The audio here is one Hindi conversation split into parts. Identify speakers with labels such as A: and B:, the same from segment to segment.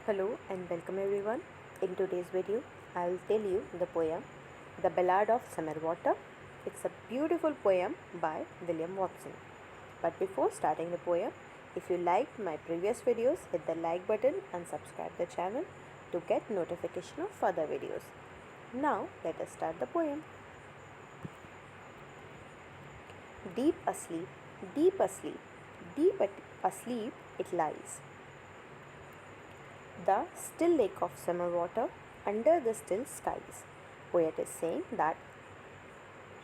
A: Hello and welcome everyone. In today's video, I will tell you the poem The Ballad of Summer Water. It's a beautiful poem by William Watson. But before starting the poem, if you liked my previous videos, hit the like button and subscribe the channel to get notification of further videos. Now let us start the poem. Deep asleep, deep asleep, asleep it lies. The still lake of summer water under the still skies. Poet is saying that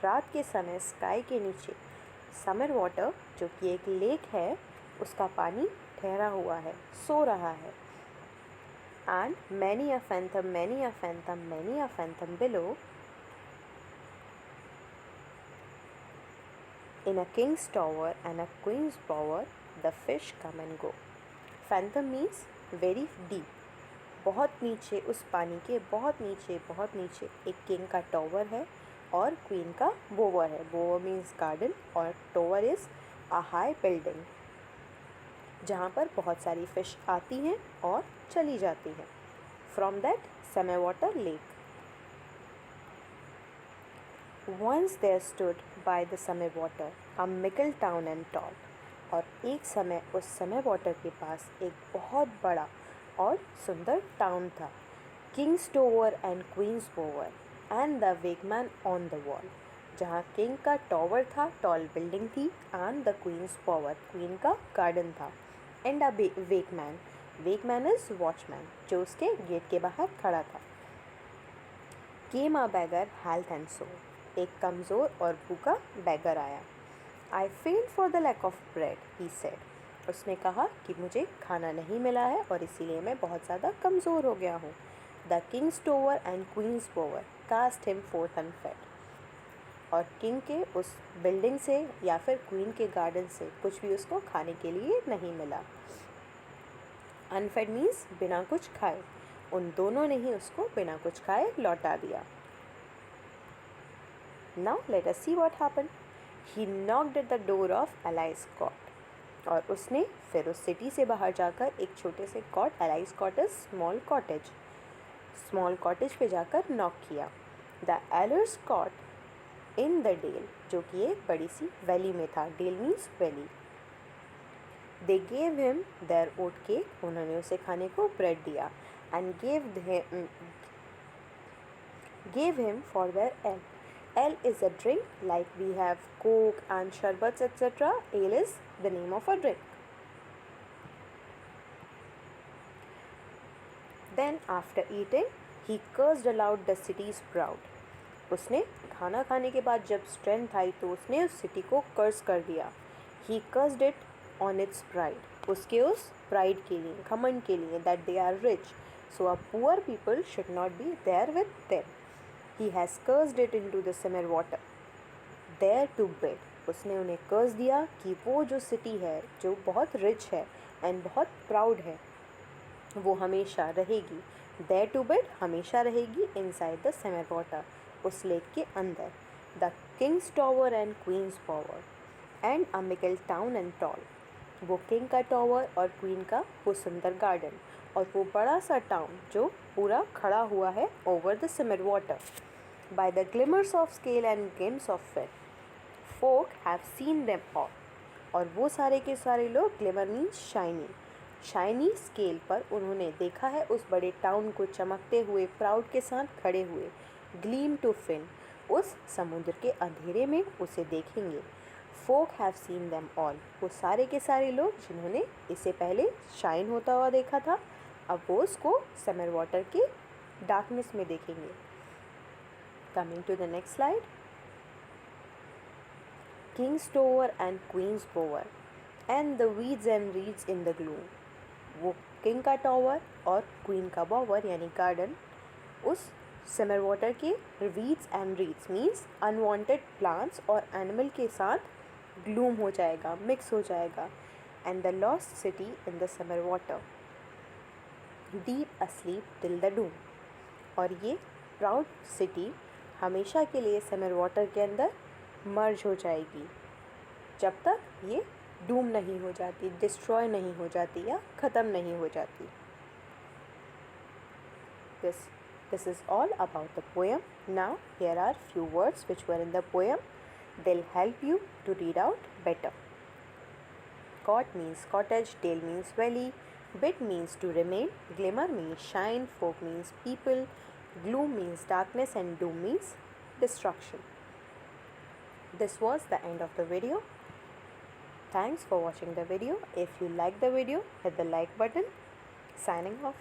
A: रात के समय स्काई के नीचे समर वाटर जो कि एक लेक है उसका पानी ठहरा हुआ है, सो रहा है. And many a phantom, many a phantom, many a phantom below. In a king's tower and a queen's bower, the fish come and go. Phantom means very deep. बहुत नीचे उस पानी के बहुत नीचे एक किंग का टॉवर है और क्वीन का बोवर है. बोवर मीन्स गार्डन और tower is a high building जहाँ पर बहुत सारी फिश आती हैं और चली जाती हैं. From that summer water lake. Once there stood by the summer water a mickle town and tall. और एक समय उस समय वाटर के पास एक बहुत बड़ा और सुंदर टाउन था. King's tower and queen's bower and the wakeman on the wall. जहाँ किंग का टॉवर था, टॉल बिल्डिंग थी, and the queen's bower queen का गार्डन था, and a wakeman. Wakeman is watchman जो उसके गेट के बाहर खड़ा था. Came a beggar health and soul. एक कमज़ोर और भूखा बैगर आया. I faint for the lack of bread he said. उसने कहा कि मुझे खाना नहीं मिला है और इसीलिए मैं बहुत ज़्यादा कमज़ोर हो गया हूँ. The king's tower and queen's bower cast him forth unfed. और किंग के उस बिल्डिंग से या फिर क्वीन के गार्डन से कुछ भी उसको खाने के लिए नहीं मिला. अनफेड मीन्स बिना कुछ खाए. उन दोनों ने ही उसको बिना कुछ खाए लौटा दिया. Now let us see what happened. He knocked at the door of Alice Court. और उसने फिर उस सिटी से बाहर जाकर एक छोटे से cot, aller's cot is small cottage पे जाकर नॉक किया. The allers cot in the dale जो कि एक बड़ी सी वैली में था. Dale means valley. They gave him their oat cake. उन्होंने उसे खाने को ब्रेड दिया. And gave him for their ale. Ale is a drink like we have Coke and sharbats etc. Ale is the name of a drink. Then after eating, he cursed aloud the city's proud. उसने खाना खाने के बाद जब स्ट्रेंथ आई तो उसने उस सिटी को कर्स कर दिया. He cursed it on its pride. उसके उस प्राइड के लिए, घमंड के लिए, that they are rich, so a poor people should not be there with them. He has cursed it into the summer water there to bed. उसने उन्हें कर्ज दिया कि वो जो सिटी है जो बहुत रिच है एंड बहुत प्राउड है वो हमेशा रहेगी. there to bed हमेशा रहेगी inside the summer water उस लेक के अंदर. the king's tower and queen's bower and a mickle town and tall. वो किंग का टॉवर और क्वीन का वो सुंदर गार्डन और वो बड़ा सा टाउन जो पूरा खड़ा हुआ है over the summer water. By the glimmers of scale and glimpse of fit, folk have seen them all. और वो सारे के सारे लोग, ग्लिमर मीन्स शाइनी स्केल पर उन्होंने देखा है उस बड़े टाउन को चमकते हुए, प्राउड के साथ खड़े हुए. ग्लीम टू फिन, उस समुद्र के अंधेरे में उसे देखेंगे. फोक हैव सीन देम ऑल, वो सारे के सारे लोग जिन्होंने इसे पहले शाइन होता हुआ देखा था अब वो उसको समर वाटर के डार्कनेस में देखेंगे. Coming to the next slide. King's tower and queen's bower and the weeds and reeds in the gloom. वो किंग का टॉवर और क्वीन का बोवर यानी गार्डन उस समर वाटर के weeds and reads means unwanted plants और एनिमल के साथ ग्लूम हो जाएगा, मिक्स हो जाएगा. And the lost city in the summer water deep asleep till the doom. और ये प्राउड सिटी हमेशा के लिए समर वाटर के अंदर मर्ज हो जाएगी जब तक ये डूम नहीं हो जाती, डिस्ट्रॉय नहीं हो जाती या ख़त्म नहीं हो जाती. this. This is all about the poem. Now here are few words which were in the poem. They'll help you to read out better. Cot means cottage, dale means valley, bit means to remain, glimmer means shine, folk means people, gloom means darkness, and doom means destruction. This was the end of the video. Thanks for watching the video. If you like the video, hit the like button. Signing off.